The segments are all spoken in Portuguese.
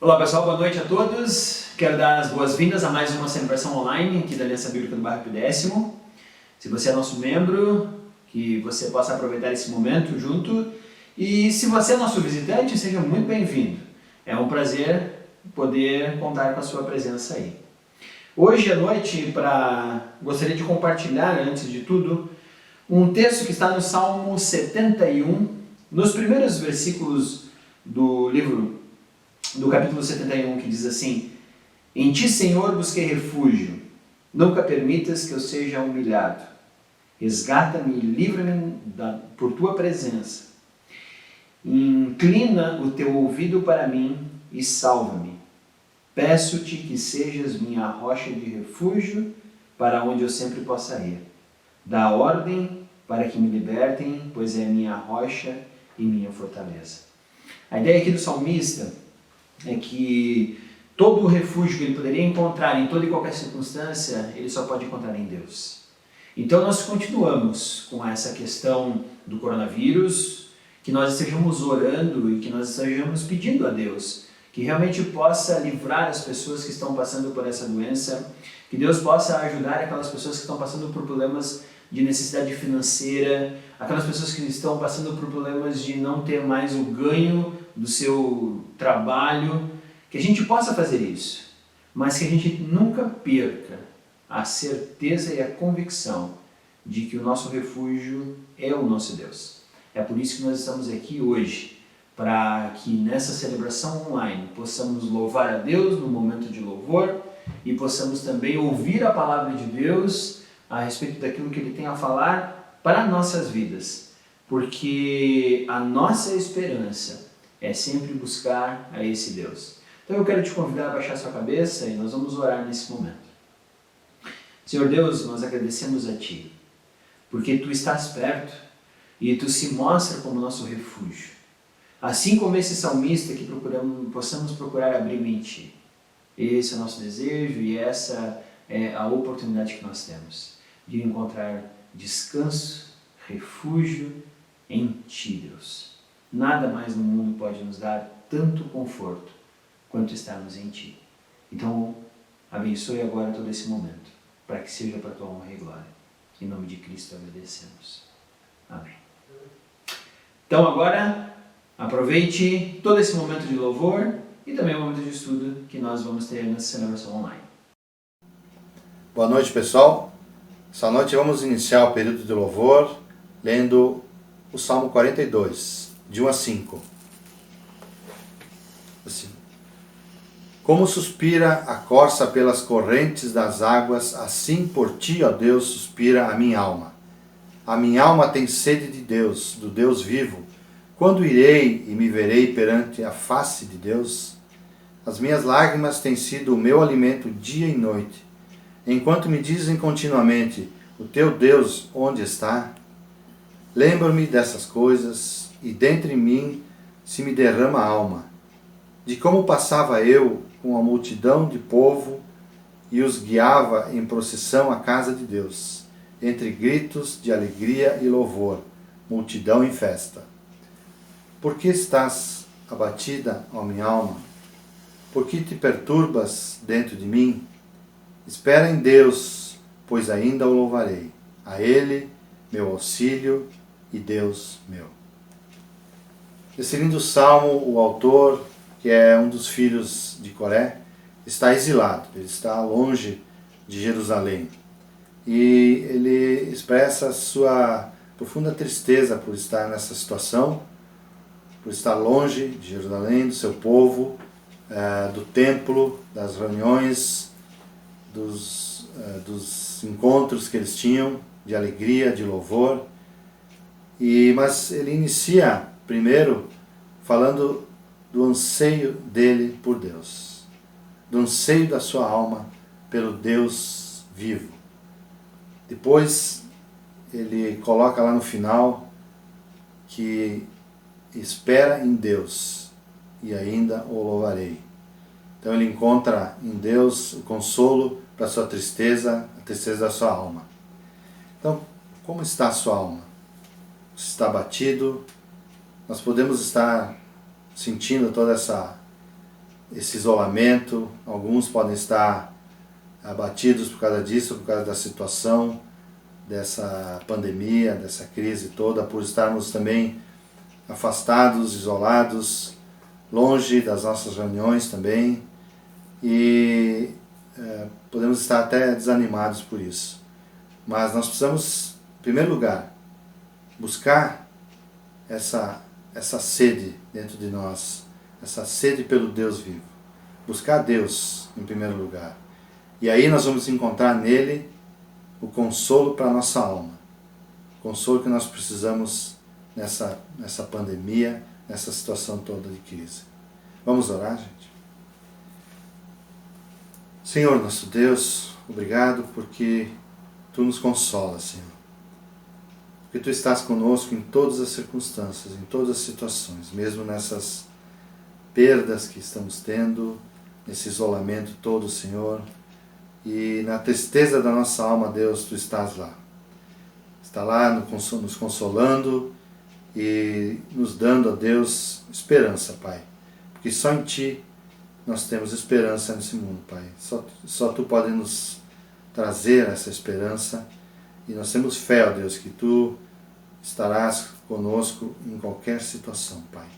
Olá pessoal, boa noite a todos. Quero dar as boas-vindas a mais uma celebração online aqui da Aliança Bíblica do Bairro Pidécimo. Se você é nosso membro, que você possa aproveitar esse momento junto. E se você é nosso visitante, seja muito bem-vindo. É um prazer poder contar com a sua presença aí. Hoje à noite, gostaria de compartilhar, antes de tudo, um texto que está no Salmo 71, nos primeiros versículos do livro do capítulo 71, que diz assim: Em ti, Senhor, busquei refúgio, nunca permitas que eu seja humilhado. Resgata-me e livra-me por tua presença. Inclina o teu ouvido para mim e salva-me. Peço-te que sejas minha rocha de refúgio, para onde eu sempre possa ir. Dá ordem para que me libertem, pois é minha rocha e minha fortaleza. A ideia aqui do salmista é que todo o refúgio que ele poderia encontrar em toda e qualquer circunstância, ele só pode encontrar em Deus. Então nós continuamos com essa questão do coronavírus, que nós estejamos orando e que nós estejamos pedindo a Deus que realmente possa livrar as pessoas que estão passando por essa doença, que Deus possa ajudar aquelas pessoas que estão passando por problemas de necessidade financeira, aquelas pessoas que estão passando por problemas de não ter mais o ganho do seu trabalho, que a gente possa fazer isso, mas que a gente nunca perca a certeza e a convicção de que o nosso refúgio é o nosso Deus. É por isso que nós estamos aqui hoje, para que nessa celebração online possamos louvar a Deus no momento de louvor e possamos também ouvir a palavra de Deus a respeito daquilo que Ele tem a falar para nossas vidas, porque a nossa esperança é sempre buscar a esse Deus. Então eu quero te convidar a baixar sua cabeça e nós vamos orar nesse momento. Senhor Deus, nós agradecemos a Ti, porque Tu estás perto e Tu se mostra como nosso refúgio. Assim como esse salmista que possamos procurar abrigo em Ti. Esse é o nosso desejo e essa é a oportunidade que nós temos de encontrar descanso, refúgio em Ti, Deus. Nada mais no mundo pode nos dar tanto conforto quanto estarmos em Ti. Então, abençoe agora todo esse momento, para que seja para a Tua honra e glória. Em nome de Cristo agradecemos. Amém. Então agora, aproveite todo esse momento de louvor e também o momento de estudo que nós vamos ter nessa celebração online. Boa noite, pessoal. Essa noite vamos iniciar o período de louvor lendo o Salmo 42, de 1 a 5. Assim: Como suspira a corça pelas correntes das águas, assim por Ti, ó Deus, suspira a minha alma. A minha alma tem sede de Deus, do Deus vivo. Quando irei e me verei perante a face de Deus? As minhas lágrimas têm sido o meu alimento dia e noite, enquanto me dizem continuamente: o teu Deus onde está? Lembro-me dessas coisas, e dentro em mim se me derrama a alma, de como passava eu com a multidão de povo e os guiava em procissão à casa de Deus, entre gritos de alegria e louvor, multidão em festa. Por que estás abatida, ó minha alma? Por que te perturbas dentro de mim? Espera em Deus, pois ainda o louvarei. A Ele, meu auxílio e Deus meu. Esse lindo salmo, o autor, que é um dos filhos de Coré, está exilado, ele está longe de Jerusalém. E ele expressa sua profunda tristeza por estar nessa situação, por estar longe de Jerusalém, do seu povo, do templo, das reuniões, dos encontros que eles tinham, de alegria, de louvor. Mas ele inicia primeiro falando do anseio dele por Deus, do anseio da sua alma pelo Deus vivo. Depois ele coloca lá no final que espera em Deus e ainda o louvarei. Então ele encontra em Deus o consolo para a sua tristeza, a tristeza da sua alma. Então, como está a sua alma? Você está abatido? Nós podemos estar sentindo todo esse isolamento. Alguns podem estar abatidos por causa disso, por causa da situação, dessa pandemia, dessa crise toda, por estarmos também afastados, isolados, longe das nossas reuniões também, e podemos estar até desanimados por isso. Mas nós precisamos, em primeiro lugar, buscar essa sede dentro de nós, essa sede pelo Deus vivo. Buscar Deus em primeiro lugar. E aí nós vamos encontrar nele o consolo para a nossa alma. O consolo que nós precisamos nessa pandemia, nessa situação toda de crise. Vamos orar, gente? Senhor nosso Deus, obrigado porque Tu nos consolas, Senhor. Porque Tu estás conosco em todas as circunstâncias, em todas as situações, mesmo nessas perdas que estamos tendo, nesse isolamento todo, Senhor. E na tristeza da nossa alma, Deus, Tu estás lá. Está lá nos consolando e nos dando, ó Deus, esperança, Pai. Porque só em Ti nós temos esperança nesse mundo, Pai. Só Tu pode nos trazer essa esperança. E nós temos fé, ó Deus, que Tu estarás conosco em qualquer situação, Pai.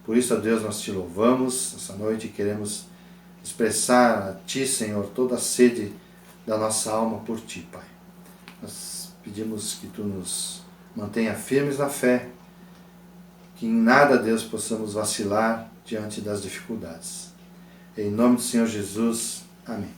Por isso, ó Deus, nós Te louvamos essa noite e queremos expressar a Ti, Senhor, toda a sede da nossa alma por Ti, Pai. Nós pedimos que Tu nos mantenha firmes na fé, que em nada, Deus, possamos vacilar diante das dificuldades. Em nome do Senhor Jesus, amém.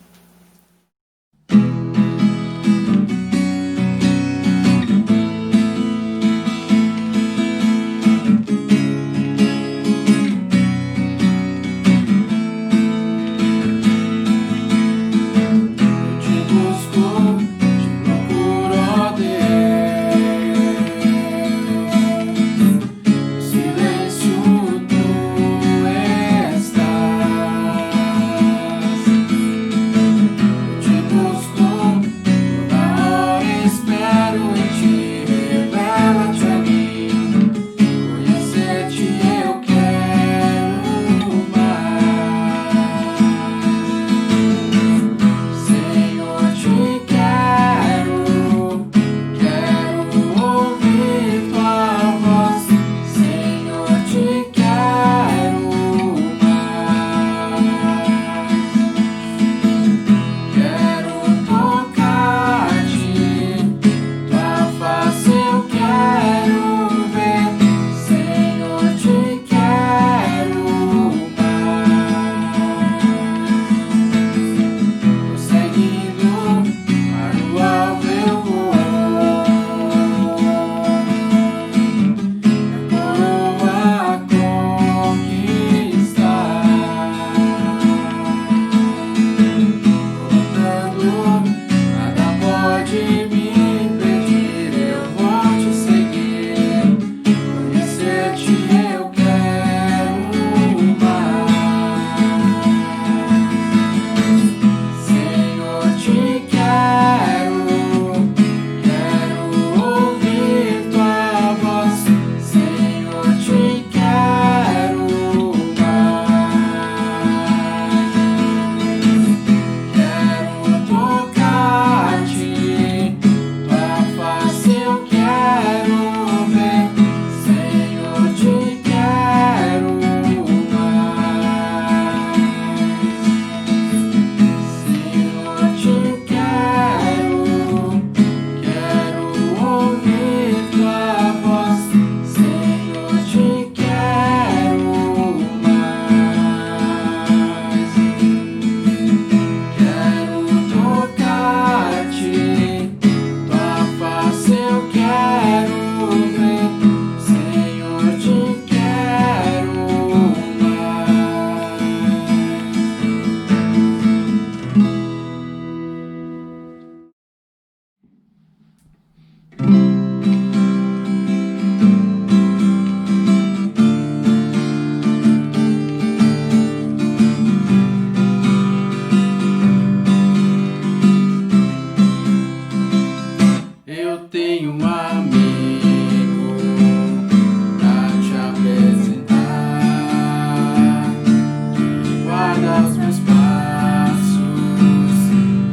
os meus passos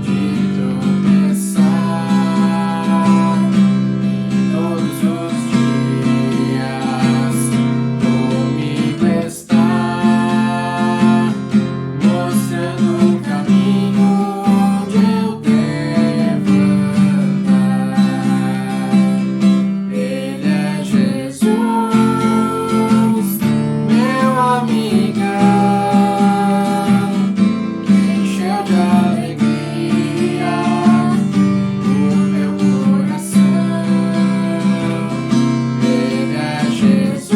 de tropeçar. Todos os dias vou me prestar, mostrando o caminho onde eu devo andar. Ele é Jesus, meu amigão, que encheu de alegria o meu coração. Ele é Jesus,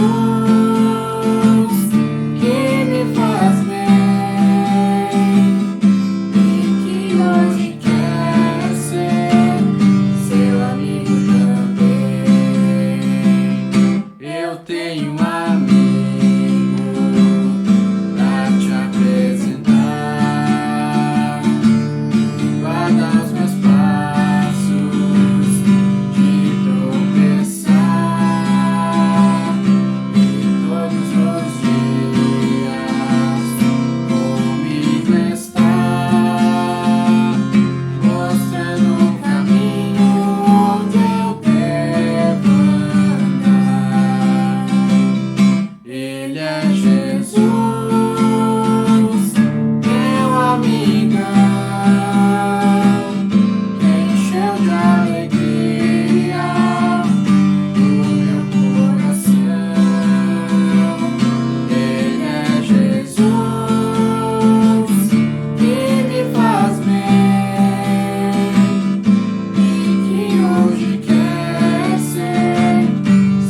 que me faz bem e que hoje quer ser seu amigo também. Eu tenho um amigo pra te apresentar, guarda os meus passos de tropeçar, e todos os dias vou me prestar, mostrando o caminho onde eu devo andar. Ele é Jesus, meu amigão, que encheu de alegria o meu coração. Ele é Jesus, que me faz bem e que hoje quer ser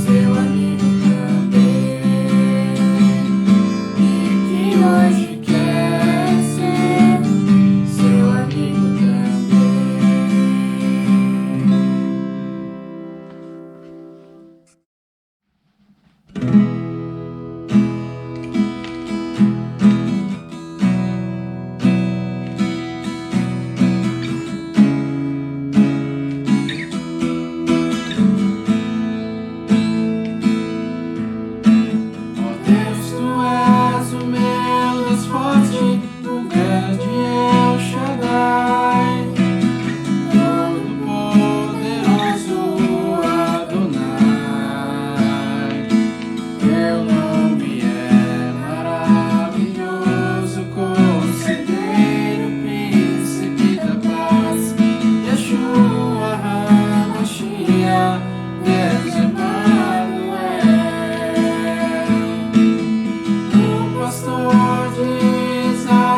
seu amigo também. E que hoje quer ser seu amigo também. Ó Deus, tu és o meu Deus forte, o grande El Shaddai, todo-poderoso Adonai. Teu nome é maravilhoso, conselheiro, príncipe da paz, Yeshua HaMashiach, Deus Emmanuel. O pastor de Israel,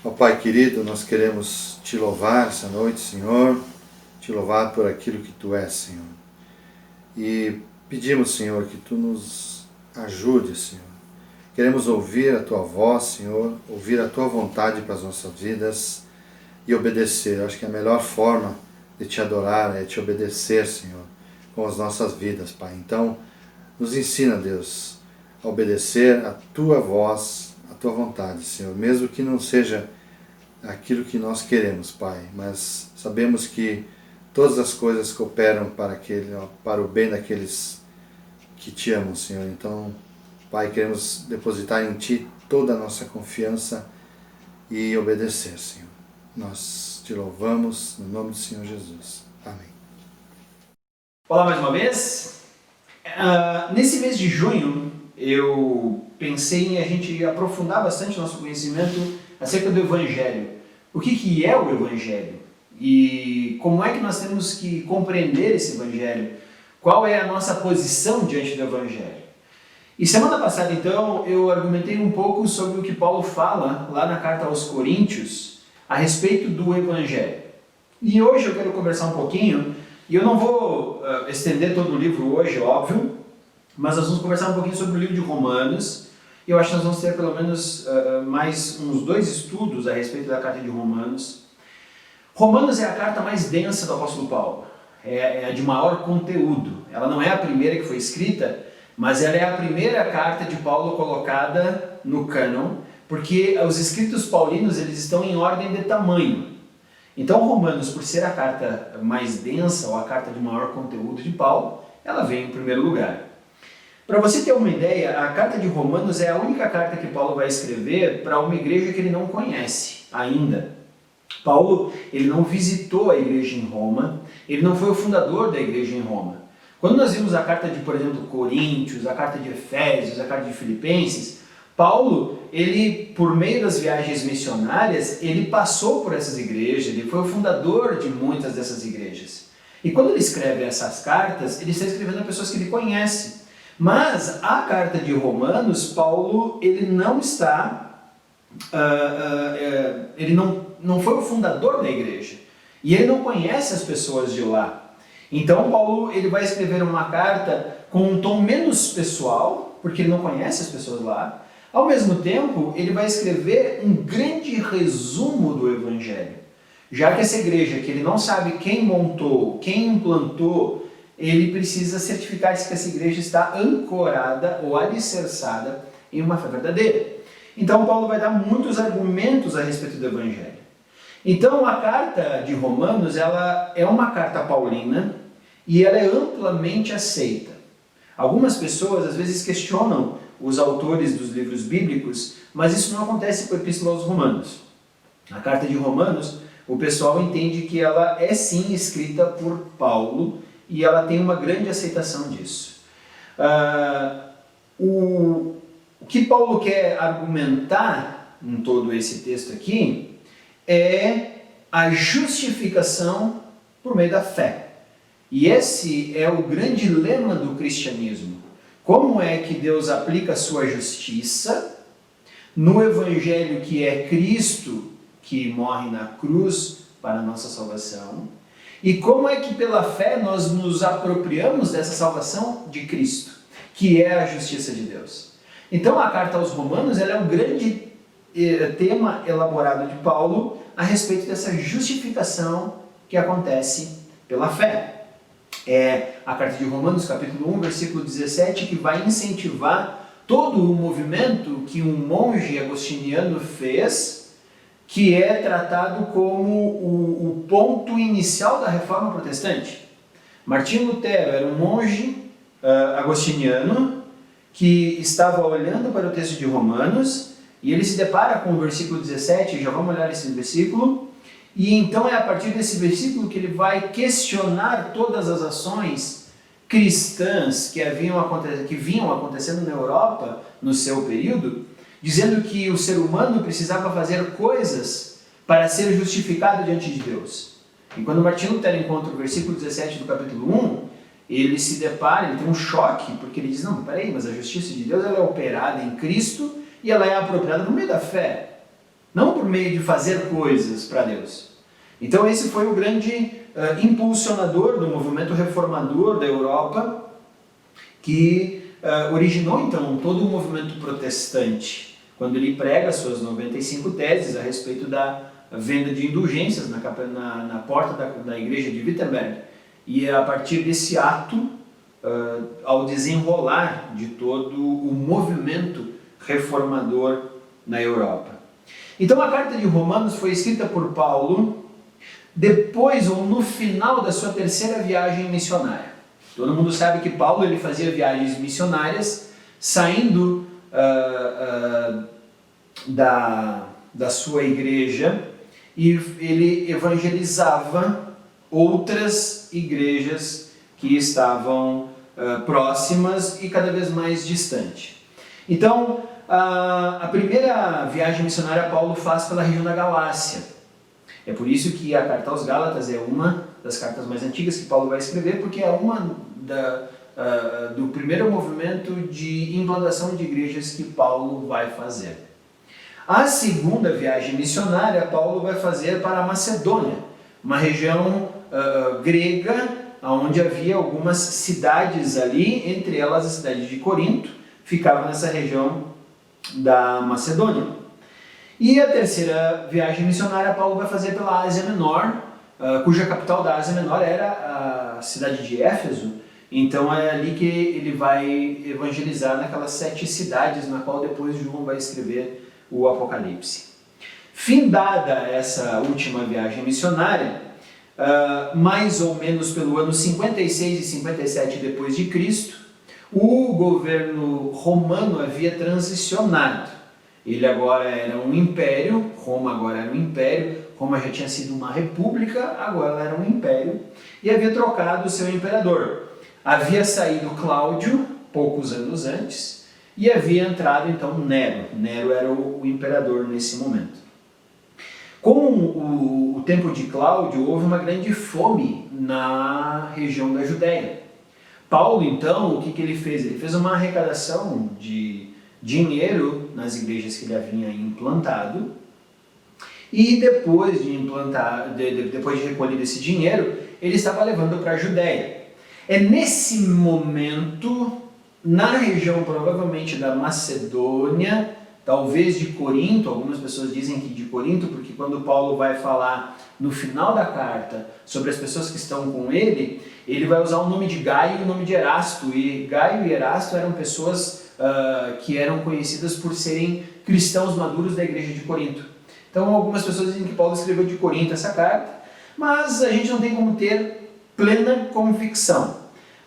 Ó Pai querido, nós queremos te louvar essa noite, Senhor, te louvar por aquilo que tu és, Senhor. E pedimos, Senhor, que tu nos ajude, Senhor. Queremos ouvir a tua voz, Senhor, ouvir a tua vontade para as nossas vidas e obedecer. Eu acho que a melhor forma de te adorar é te obedecer, Senhor, com as nossas vidas, Pai. Então, nos ensina, Deus, a obedecer a tua voz, a tua vontade, Senhor, mesmo que não seja aquilo que nós queremos, Pai, mas sabemos que todas as coisas cooperam para o bem daqueles que te amam, Senhor. Então, Pai, queremos depositar em Ti toda a nossa confiança e obedecer, Senhor. Nós te louvamos no nome do Senhor Jesus. Amém. Olá mais uma vez. Nesse mês de junho, eu pensei em a gente aprofundar bastante nosso conhecimento acerca do Evangelho. O que é o Evangelho? E como é que nós temos que compreender esse Evangelho? Qual é a nossa posição diante do Evangelho? E semana passada, então, eu argumentei um pouco sobre o que Paulo fala lá na carta aos Coríntios a respeito do Evangelho. E hoje eu quero conversar um pouquinho, e eu não vou estender todo o livro hoje, óbvio, mas nós vamos conversar um pouquinho sobre o livro de Romanos. E eu acho que nós vamos ter pelo menos mais uns 2 estudos a respeito da carta de Romanos. Romanos é a carta mais densa do apóstolo Paulo, é a de maior conteúdo. Ela não é a primeira que foi escrita, mas ela é a primeira carta de Paulo colocada no cânon, porque os escritos paulinos eles estão em ordem de tamanho. Então Romanos, por ser a carta mais densa ou a carta de maior conteúdo de Paulo, ela vem em primeiro lugar. Para você ter uma ideia, a carta de Romanos é a única carta que Paulo vai escrever para uma igreja que ele não conhece ainda. Paulo, ele não visitou a igreja em Roma, ele não foi o fundador da igreja em Roma. Quando nós vimos a carta de, por exemplo, Coríntios, a carta de Efésios, a carta de Filipenses, Paulo, ele, por meio das viagens missionárias, ele passou por essas igrejas, ele foi o fundador de muitas dessas igrejas. E quando ele escreve essas cartas, ele está escrevendo a pessoas que ele conhece. Mas a carta de Romanos, Paulo, ele não está, ele não foi o fundador da igreja. E ele não conhece as pessoas de lá. Então Paulo ele vai escrever uma carta com um tom menos pessoal, porque ele não conhece as pessoas lá. Ao mesmo tempo, ele vai escrever um grande resumo do Evangelho. Já que essa igreja, que ele não sabe quem montou, quem implantou, ele precisa certificar-se que essa igreja está ancorada ou alicerçada em uma fé verdadeira. Então Paulo vai dar muitos argumentos a respeito do Evangelho. Então a carta de Romanos ela é uma carta paulina e ela é amplamente aceita. Algumas pessoas às vezes questionam os autores dos livros bíblicos, mas isso não acontece com a Epístola aos Romanos. A carta de Romanos, o pessoal entende que ela é sim escrita por Paulo e ela tem uma grande aceitação disso. O que Paulo quer argumentar em todo esse texto aqui é a justificação por meio da fé. E esse é o grande lema do cristianismo. Como é que Deus aplica a sua justiça no Evangelho que é Cristo, que morre na cruz para a nossa salvação, e como é que pela fé nós nos apropriamos dessa salvação de Cristo, que é a justiça de Deus. Então a carta aos Romanos ela é um grande tema elaborado de Paulo a respeito dessa justificação que acontece pela fé. É a carta de Romanos, capítulo 1, versículo 17, que vai incentivar todo o movimento que um monge agostiniano fez, que é tratado como o ponto inicial da reforma protestante. Martinho Lutero era um monge agostiniano que estava olhando para o texto de Romanos e ele se depara com o versículo 17, já vamos olhar esse versículo, e então é a partir desse versículo que ele vai questionar todas as ações cristãs que vinham acontecendo na Europa no seu período, dizendo que o ser humano precisava fazer coisas para ser justificado diante de Deus. E quando Martinho Lutero encontra o versículo 17 do capítulo 1, ele se depara, ele tem um choque, porque ele diz, não, peraí, mas a justiça de Deus ela é operada em Cristo e ela é apropriada no meio da fé. não por meio de fazer coisas para Deus. Então esse foi o grande impulsionador do movimento reformador da Europa, que originou então todo o movimento protestante, quando ele prega suas 95 teses a respeito da venda de indulgências na porta da igreja de Wittenberg. E a partir desse ato, ao desenrolar de todo o movimento reformador na Europa. Então a carta de Romanos foi escrita por Paulo depois ou no final da sua terceira viagem missionária. Todo mundo sabe que Paulo ele fazia viagens missionárias saindo da sua igreja, e ele evangelizava outras igrejas que estavam próximas e cada vez mais distante. Então, a primeira viagem missionária Paulo faz pela região da Galácia. É por isso que a carta aos Gálatas é uma das cartas mais antigas que Paulo vai escrever, porque é uma do primeiro movimento de implantação de igrejas que Paulo vai fazer. A segunda viagem missionária Paulo vai fazer para a Macedônia, uma região grega, onde havia algumas cidades ali, entre elas a cidade de Corinto, ficava nessa região da Macedônia. E a terceira viagem missionária Paulo vai fazer pela Ásia Menor, cuja capital da Ásia Menor era a cidade de Éfeso. Então é ali que ele vai evangelizar naquelas 7 cidades, na qual depois João vai escrever o Apocalipse. Findada essa última viagem missionária, mais ou menos pelo ano 56 e 57 depois de Cristo, o governo romano havia transicionado. Ele agora era um império, Roma agora era um império, Roma já tinha sido uma república, agora ela era um império, e havia trocado o seu imperador. Havia saído Cláudio, poucos anos antes, e havia entrado então Nero. Nero era o imperador nesse momento. Com o tempo de Cláudio, houve uma grande fome na região da Judéia. Paulo, então, o que ele fez? Ele fez uma arrecadação de dinheiro nas igrejas que ele havia implantado, e depois depois de recolhido esse dinheiro, ele estava levando para a Judéia. É nesse momento, na região provavelmente da Macedônia, talvez de Corinto, algumas pessoas dizem que de Corinto, porque quando Paulo vai falar no final da carta sobre as pessoas que estão com ele, ele vai usar o nome de Gaio e o nome de Erasto, e Gaio e Erasto eram pessoas que eram conhecidas por serem cristãos maduros da igreja de Corinto. Então algumas pessoas dizem que Paulo escreveu de Corinto essa carta, mas a gente não tem como ter plena convicção.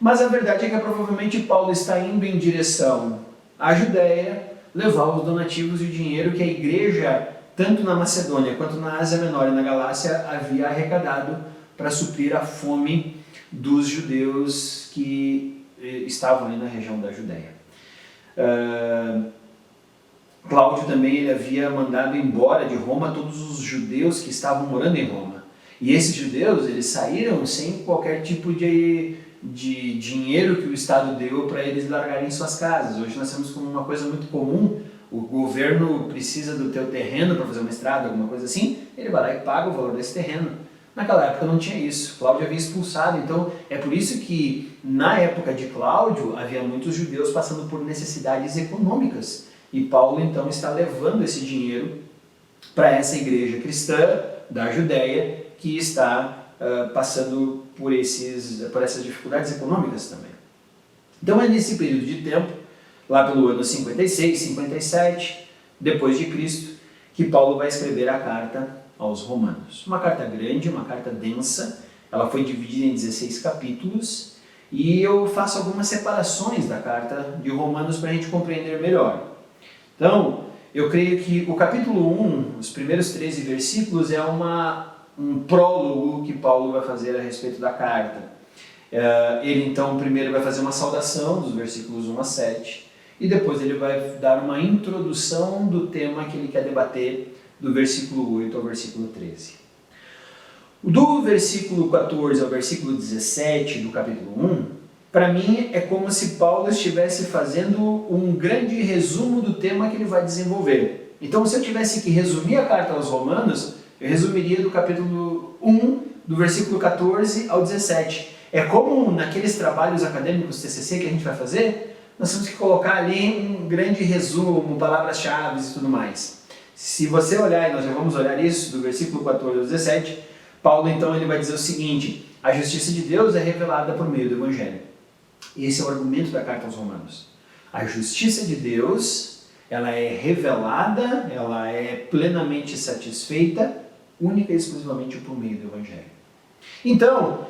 Mas a verdade é que provavelmente Paulo está indo em direção à Judéia, levar os donativos e o dinheiro que a igreja, tanto na Macedônia quanto na Ásia Menor e na Galácia, havia arrecadado para suprir a fome dos judeus que estavam ali na região da Judéia. Cláudio também ele havia mandado embora de Roma todos os judeus que estavam morando em Roma. E esses judeus eles saíram sem qualquer tipo de dinheiro que o Estado deu para eles largarem suas casas. Hoje nós temos como uma coisa muito comum, o governo precisa do teu terreno para fazer uma estrada, alguma coisa assim, ele vai lá e paga o valor desse terreno. Naquela época não tinha isso, Cláudio havia expulsado, então é por isso que na época de Cláudio havia muitos judeus passando por necessidades econômicas, e Paulo então está levando esse dinheiro para essa igreja cristã da Judéia que está passando por essas dificuldades econômicas também. Então é nesse período de tempo, lá pelo ano 56, 57, depois de Cristo, que Paulo vai escrever a carta aos Romanos. Uma carta grande, uma carta densa, ela foi dividida em 16 capítulos, e eu faço algumas separações da carta de Romanos para a gente compreender melhor. Então, eu creio que o capítulo 1, os primeiros 13 versículos, é um prólogo que Paulo vai fazer a respeito da carta. Ele então primeiro vai fazer uma saudação dos versículos 1 a 7 e depois ele vai dar uma introdução do tema que ele quer debater do versículo 8 ao versículo 13. Do versículo 14 ao versículo 17 do capítulo 1, para mim é como se Paulo estivesse fazendo um grande resumo do tema que ele vai desenvolver. Então, se eu tivesse que resumir a carta aos Romanos, eu resumiria do capítulo 1, do versículo 14 ao 17. É como naqueles trabalhos acadêmicos TCC que a gente vai fazer, nós temos que colocar ali um grande resumo, palavras-chave e tudo mais. Se você olhar, e nós já vamos olhar isso, do versículo 14 ao 17, Paulo então ele vai dizer o seguinte: a justiça de Deus é revelada por meio do Evangelho. Esse é o argumento da carta aos Romanos. A justiça de Deus, ela é revelada, ela é plenamente satisfeita, única e exclusivamente por meio do Evangelho. Então,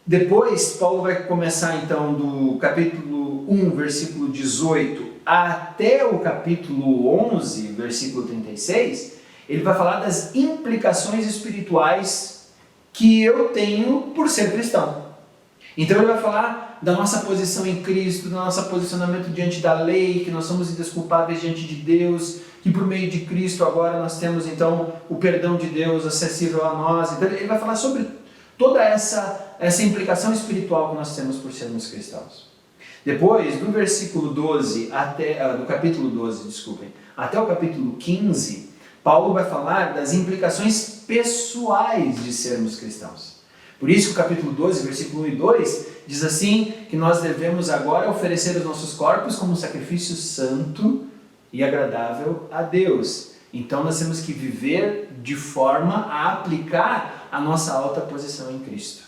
depois, Paulo vai começar então do capítulo 1, versículo 18, até o capítulo 11, versículo 36, ele vai falar das implicações espirituais que eu tenho por ser cristão. Então ele vai falar da nossa posição em Cristo, do nosso posicionamento diante da lei, que nós somos indesculpáveis diante de Deus, que por meio de Cristo agora nós temos então o perdão de Deus acessível a nós. Então ele vai falar sobre toda essa implicação espiritual que nós temos por sermos cristãos. Depois, do versículo 12 do capítulo 12, até o capítulo 15, Paulo vai falar das implicações pessoais de sermos cristãos. Por isso, o capítulo 12, versículo 1 e 2, diz assim, que nós devemos agora oferecer os nossos corpos como um sacrifício santo e agradável a Deus. Então, nós temos que viver de forma a aplicar a nossa alta posição em Cristo.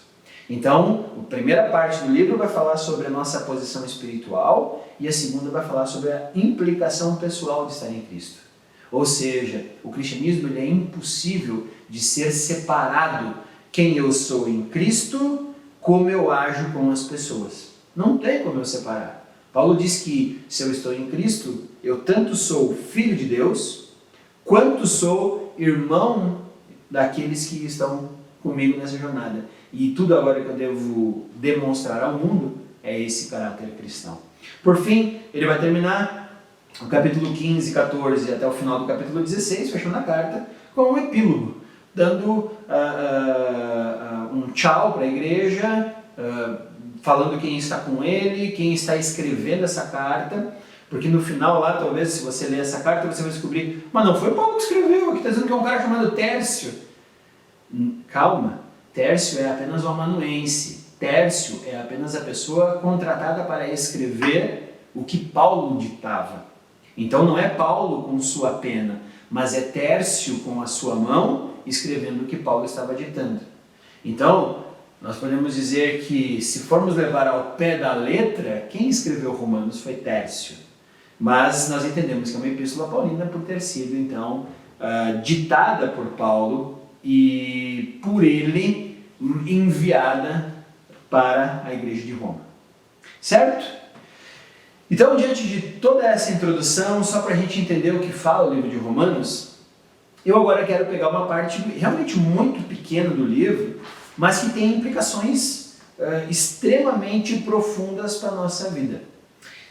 Então, a primeira parte do livro vai falar sobre a nossa posição espiritual e a segunda vai falar sobre a implicação pessoal de estar em Cristo. Ou seja, o cristianismo ele é impossível de ser separado quem eu sou em Cristo, como eu ajo com as pessoas. Não tem como eu separar. Paulo diz que se eu estou em Cristo, eu tanto sou filho de Deus, quanto sou irmão daqueles que estão comigo nessa jornada. E tudo agora que eu devo demonstrar ao mundo é esse caráter cristão. Por fim, ele vai terminar o capítulo 15, 14 até o final do capítulo 16, fechando a carta, com um epílogo, dando um tchau para a igreja, falando quem está com ele, quem está escrevendo essa carta, porque no final lá, talvez, se você ler essa carta, você vai descobrir, mas não foi Paulo que escreveu, aqui está dizendo que é um cara chamado Tércio. Calma, Tércio é apenas um amanuense, Tércio é apenas a pessoa contratada para escrever o que Paulo ditava. Então não é Paulo com sua pena, mas é Tércio com a sua mão escrevendo o que Paulo estava ditando. Então, nós podemos dizer que, se formos levar ao pé da letra, quem escreveu Romanos foi Tércio. Mas nós entendemos que é uma epístola paulina por ter sido, então, ditada por Paulo e por ele enviada para a igreja de Roma. Certo? Então, diante de toda essa introdução, só para a gente entender o que fala o livro de Romanos, eu agora quero pegar uma parte realmente muito pequena do livro, mas que tem implicações extremamente profundas para a nossa vida.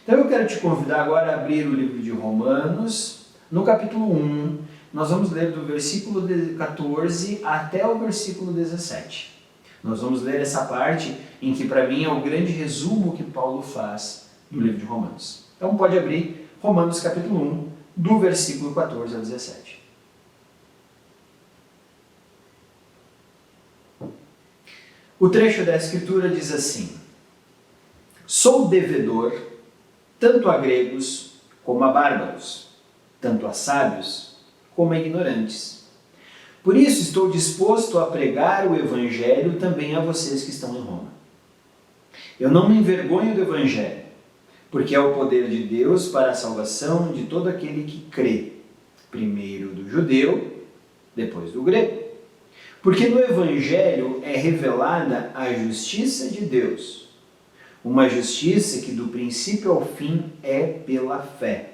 Então eu quero te convidar agora a abrir o livro de Romanos, no capítulo 1, nós vamos ler do versículo 14 até o versículo 17. Nós vamos ler essa parte em que para mim é o grande resumo que Paulo faz do livro de Romanos. Então pode abrir Romanos capítulo 1, do versículo 14 ao 17. O trecho da Escritura diz assim: sou devedor tanto a gregos como a bárbaros, tanto a sábios como a ignorantes. Por isso estou disposto a pregar o Evangelho também a vocês que estão em Roma. Eu não me envergonho do Evangelho, porque é o poder de Deus para a salvação de todo aquele que crê, primeiro do judeu, depois do grego. Porque no Evangelho é revelada a justiça de Deus, uma justiça que do princípio ao fim é pela fé.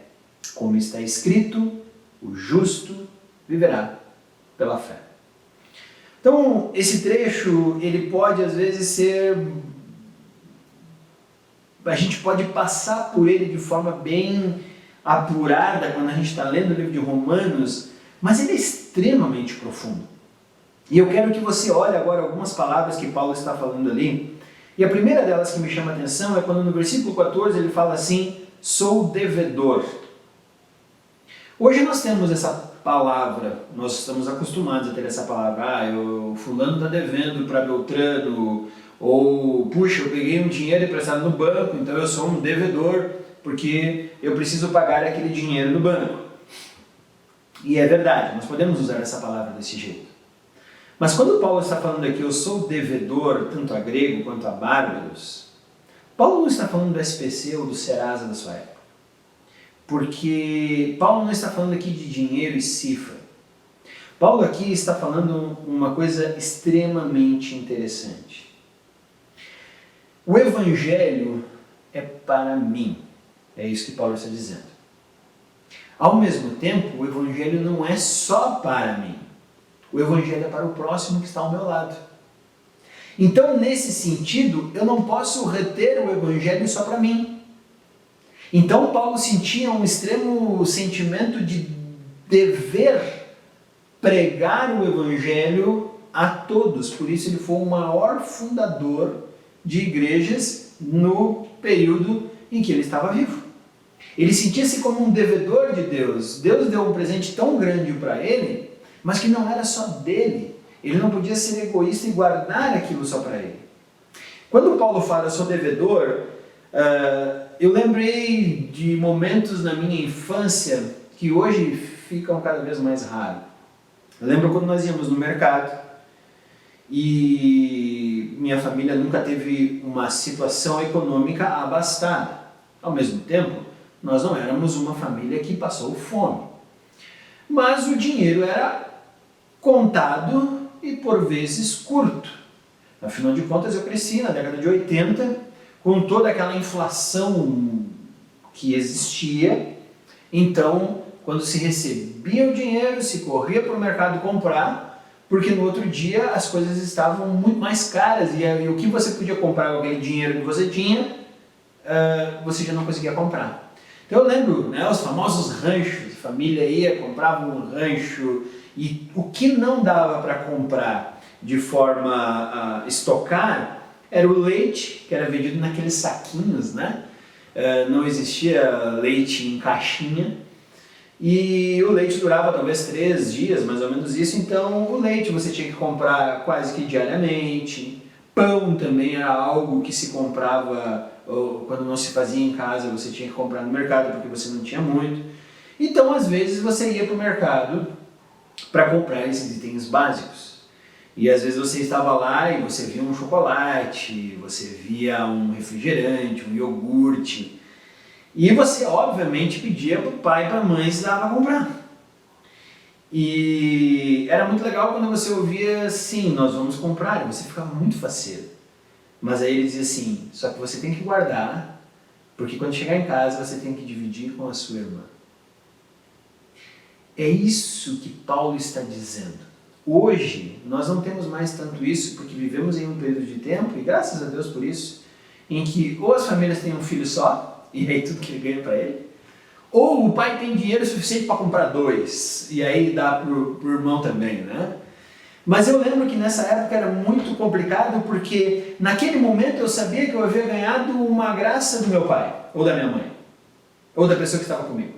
Como está escrito, o justo viverá pela fé. Então, esse trecho, ele pode às vezes ser... A gente pode passar por ele de forma bem apurada quando a gente está lendo o livro de Romanos, mas ele é extremamente profundo. E eu quero que você olhe agora algumas palavras que Paulo está falando ali. E a primeira delas que me chama a atenção é quando no versículo 14 ele fala assim, sou devedor. Hoje nós temos essa palavra, nós estamos acostumados a ter essa palavra, o fulano está devendo para Beltrano, ou puxa, eu peguei um dinheiro emprestado no banco, então eu sou um devedor, porque eu preciso pagar aquele dinheiro no banco. E é verdade, nós podemos usar essa palavra desse jeito. Mas quando Paulo está falando aqui, eu sou devedor, tanto a grego quanto a bárbaros, Paulo não está falando do SPC ou do Serasa da sua época. Porque Paulo não está falando aqui de dinheiro e cifra. Paulo aqui está falando uma coisa extremamente interessante. O Evangelho é para mim. É isso que Paulo está dizendo. Ao mesmo tempo, o Evangelho não é só para mim. O Evangelho é para o próximo que está ao meu lado. Então, nesse sentido, eu não posso reter o Evangelho só para mim. Então, Paulo sentia um extremo sentimento de dever pregar o Evangelho a todos. Por isso, ele foi o maior fundador de igrejas no período em que ele estava vivo. Ele sentia-se como um devedor de Deus. Deus deu um presente tão grande para ele, mas que não era só dele. Ele não podia ser egoísta e guardar aquilo só para ele. Quando Paulo fala, eu sou devedor, eu lembrei de momentos na minha infância que hoje ficam cada vez mais raros. Eu lembro quando nós íamos no mercado e minha família nunca teve uma situação econômica abastada. Ao mesmo tempo, nós não éramos uma família que passou fome. Mas o dinheiro era contado e por vezes curto. Afinal de contas, eu cresci na década de 80 com toda aquela inflação que existia. Então, quando se recebia o dinheiro, se corria para o mercado comprar, porque no outro dia as coisas estavam muito mais caras e o que você podia comprar com aquele dinheiro que você tinha, você já não conseguia comprar. Então eu lembro, né, os famosos ranchos, a família ia, comprava um rancho e o que não dava para comprar de forma a estocar era o leite, que era vendido naqueles saquinhos, né? Não existia leite em caixinha e o leite durava talvez 3 dias, mais ou menos isso, então o leite você tinha que comprar quase que diariamente. Pão também era algo que se comprava quando não se fazia em casa, você tinha que comprar no mercado porque você não tinha muito. Então às vezes você ia para o mercado para comprar esses itens básicos. E às vezes você estava lá e você via um chocolate, você via um refrigerante, um iogurte. E você obviamente pedia para o pai e para a mãe se dava para comprar. E era muito legal quando você ouvia, sim, nós vamos comprar, e você ficava muito faceiro. Mas aí ele dizia assim, só que você tem que guardar, porque quando chegar em casa você tem que dividir com a sua irmã. É isso que Paulo está dizendo. Hoje, nós não temos mais tanto isso, porque vivemos em um período de tempo, e graças a Deus por isso, em que ou as famílias têm um filho só, e aí tudo que ele ganha para ele, ou o pai tem dinheiro suficiente para comprar 2, e aí dá pro irmão também, né? Mas eu lembro que nessa época era muito complicado, porque naquele momento eu sabia que eu havia ganhado uma graça do meu pai, ou da minha mãe, ou da pessoa que estava comigo.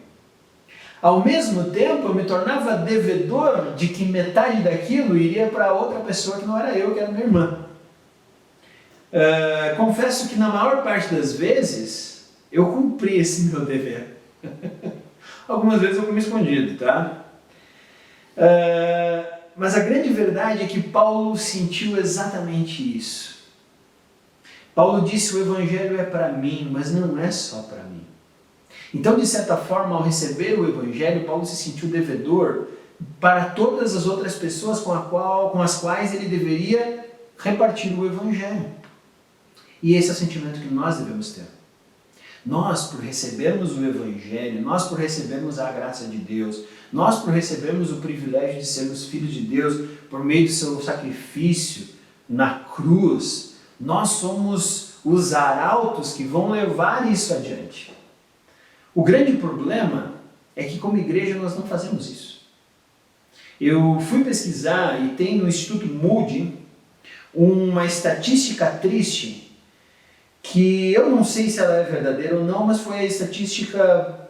Ao mesmo tempo, eu me tornava devedor de que metade daquilo iria para outra pessoa que não era eu, que era minha irmã. Confesso que na maior parte das vezes, eu cumpri esse meu dever. Algumas vezes eu comi escondido, tá? Mas a grande verdade é que Paulo sentiu exatamente isso. Paulo disse, o Evangelho é para mim, mas não é só para mim. Então, de certa forma, ao receber o Evangelho, Paulo se sentiu devedor para todas as outras pessoas com as quais ele deveria repartir o Evangelho. E esse é o sentimento que nós devemos ter. Nós, por recebermos o Evangelho, nós por recebermos a graça de Deus, nós por recebermos o privilégio de sermos filhos de Deus por meio do seu sacrifício na cruz, nós somos os arautos que vão levar isso adiante. O grande problema é que como igreja nós não fazemos isso. Eu fui pesquisar e tem no Instituto Moody uma estatística triste que eu não sei se ela é verdadeira ou não, mas foi a estatística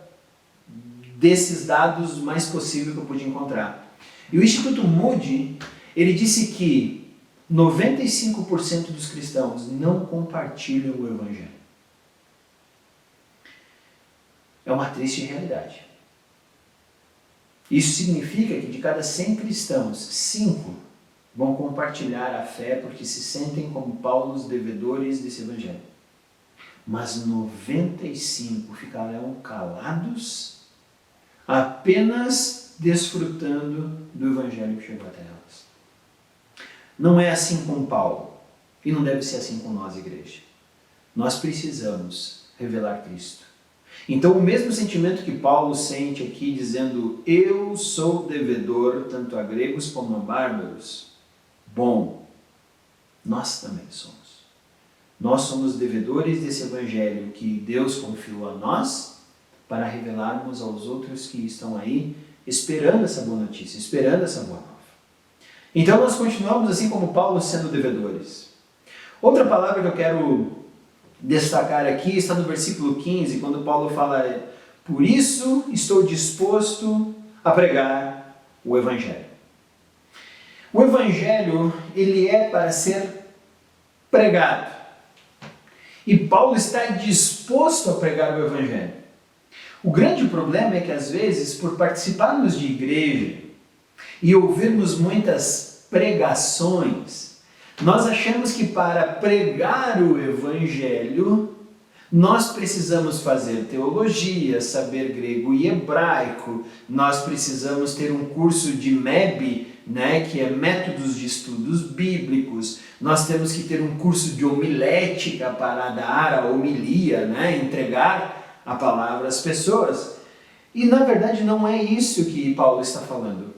desses dados o mais possível que eu pude encontrar. E o Instituto Moody, ele disse que 95% dos cristãos não compartilham o Evangelho. É uma triste realidade. Isso significa que de cada 100 cristãos, 5 vão compartilhar a fé porque se sentem como Paulo os devedores desse Evangelho. Mas 95 ficarão calados, apenas desfrutando do Evangelho que chegou até elas. Não é assim com Paulo, e não deve ser assim com nós, igreja. Nós precisamos revelar Cristo. Então, o mesmo sentimento que Paulo sente aqui, dizendo, eu sou devedor tanto a gregos como a bárbaros, bom, nós também somos. Nós somos devedores desse Evangelho que Deus confiou a nós para revelarmos aos outros que estão aí esperando essa boa notícia, esperando essa boa nova. Então nós continuamos assim como Paulo sendo devedores. Outra palavra que eu quero destacar aqui está no versículo 15, quando Paulo fala, por isso estou disposto a pregar o Evangelho. O Evangelho, ele é para ser pregado. E Paulo está disposto a pregar o Evangelho. O grande problema é que às vezes, por participarmos de igreja e ouvirmos muitas pregações, nós achamos que para pregar o Evangelho, nós precisamos fazer teologia, saber grego e hebraico, nós precisamos ter um curso de MEB, que é Métodos de Estudos Bíblicos, nós temos que ter um curso de homilética para dar a homilia, entregar a palavra às pessoas. E na verdade não é isso que Paulo está falando.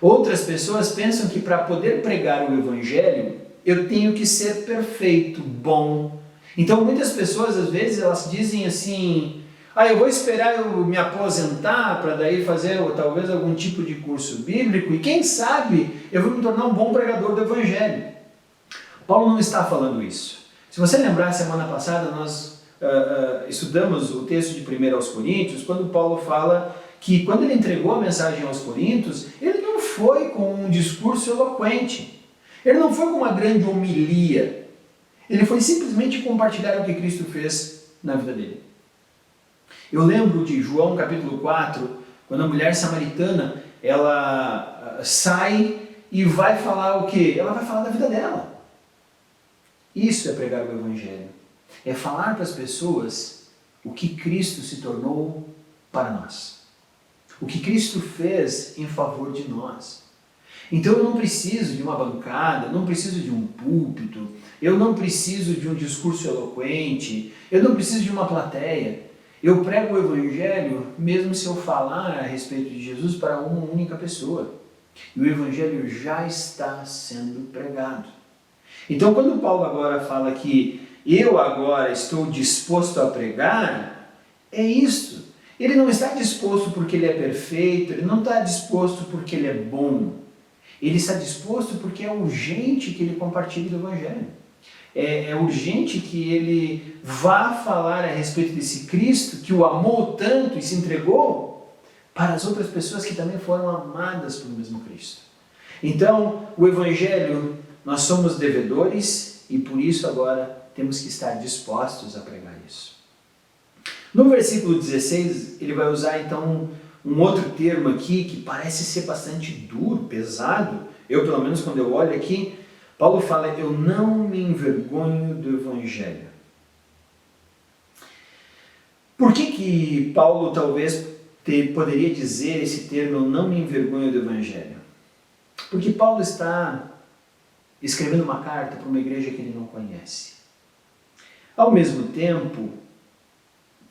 Outras pessoas pensam que para poder pregar o Evangelho, eu tenho que ser perfeito, bom. Então muitas pessoas às vezes elas dizem assim, eu vou esperar eu me aposentar para daí fazer talvez algum tipo de curso bíblico e quem sabe eu vou me tornar um bom pregador do Evangelho. Paulo não está falando isso. Se você lembrar, semana passada nós estudamos o texto de 1 aos Coríntios, quando Paulo fala que quando ele entregou a mensagem aos Coríntios, ele não foi com um discurso eloquente, ele não foi com uma grande homilia, ele foi simplesmente compartilhar o que Cristo fez na vida dele. Eu lembro de João capítulo 4, quando a mulher samaritana, ela sai e vai falar o quê? Ela vai falar da vida dela. Isso é pregar o Evangelho. É falar para as pessoas o que Cristo se tornou para nós. O que Cristo fez em favor de nós. Então eu não preciso de uma bancada, não preciso de um púlpito, eu não preciso de um discurso eloquente, eu não preciso de uma plateia. Eu prego o Evangelho mesmo se eu falar a respeito de Jesus para uma única pessoa. E o Evangelho já está sendo pregado. Então quando Paulo agora fala que eu agora estou disposto a pregar, é isso. Ele não está disposto porque ele é perfeito, ele não está disposto porque ele é bom. Ele está disposto porque é urgente que ele compartilhe do Evangelho. É urgente que ele vá falar a respeito desse Cristo que o amou tanto e se entregou para as outras pessoas que também foram amadas pelo mesmo Cristo. Então, o Evangelho, nós somos devedores e por isso agora temos que estar dispostos a pregar isso. No versículo 16, ele vai usar então um outro termo aqui que parece ser bastante duro, pesado. Eu, pelo menos, quando eu olho aqui, Paulo fala, eu não me envergonho do Evangelho. Por que Paulo talvez poderia dizer esse termo, eu não me envergonho do Evangelho? Porque Paulo está escrevendo uma carta para uma igreja que ele não conhece. Ao mesmo tempo,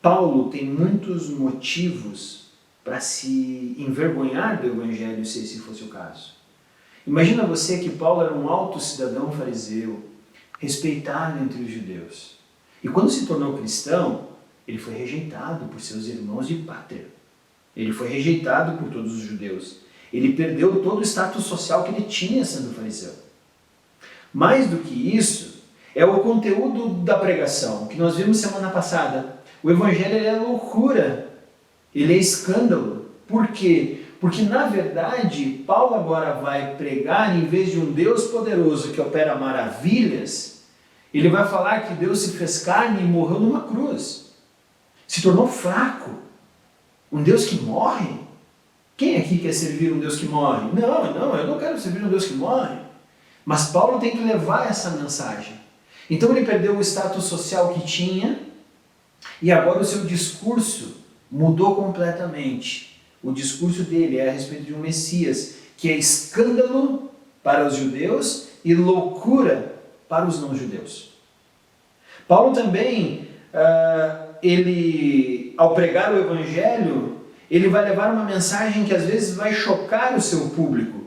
Paulo tem muitos motivos para se envergonhar do Evangelho, se esse fosse o caso. Imagina você que Paulo era um alto cidadão fariseu, respeitado entre os judeus. E quando se tornou cristão, ele foi rejeitado por seus irmãos de pátria. Ele foi rejeitado por todos os judeus. Ele perdeu todo o status social que ele tinha sendo fariseu. Mais do que isso, é o conteúdo da pregação, que nós vimos semana passada. O Evangelho é loucura. ele é escândalo. Por quê? Porque, na verdade, Paulo agora vai pregar, em vez de um Deus poderoso que opera maravilhas, ele vai falar que Deus se fez carne e morreu numa cruz. Se tornou fraco. Um Deus que morre? Quem aqui quer servir um Deus que morre? Não, eu não quero servir um Deus que morre. Mas Paulo tem que levar essa mensagem. Então ele perdeu o status social que tinha e agora o seu discurso mudou completamente. O discurso dele é a respeito de um Messias que é escândalo para os judeus e loucura para os não-judeus. Paulo também, ao pregar o Evangelho, ele vai levar uma mensagem que às vezes vai chocar o seu público.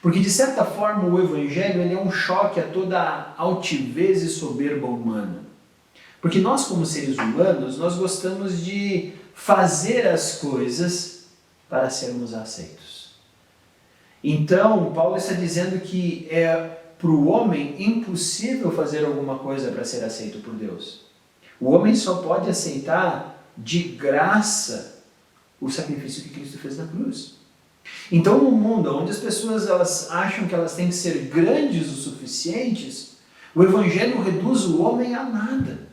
Porque de certa forma o Evangelho ele é um choque a toda a altivez e soberba humana. Porque nós como seres humanos, nós gostamos de fazer as coisas para sermos aceitos. Então, Paulo está dizendo que é para o homem impossível fazer alguma coisa para ser aceito por Deus. O homem só pode aceitar de graça o sacrifício que Cristo fez na cruz. Então, no mundo onde as pessoas elas acham que elas têm que ser grandes o suficientes, o Evangelho reduz o homem a nada.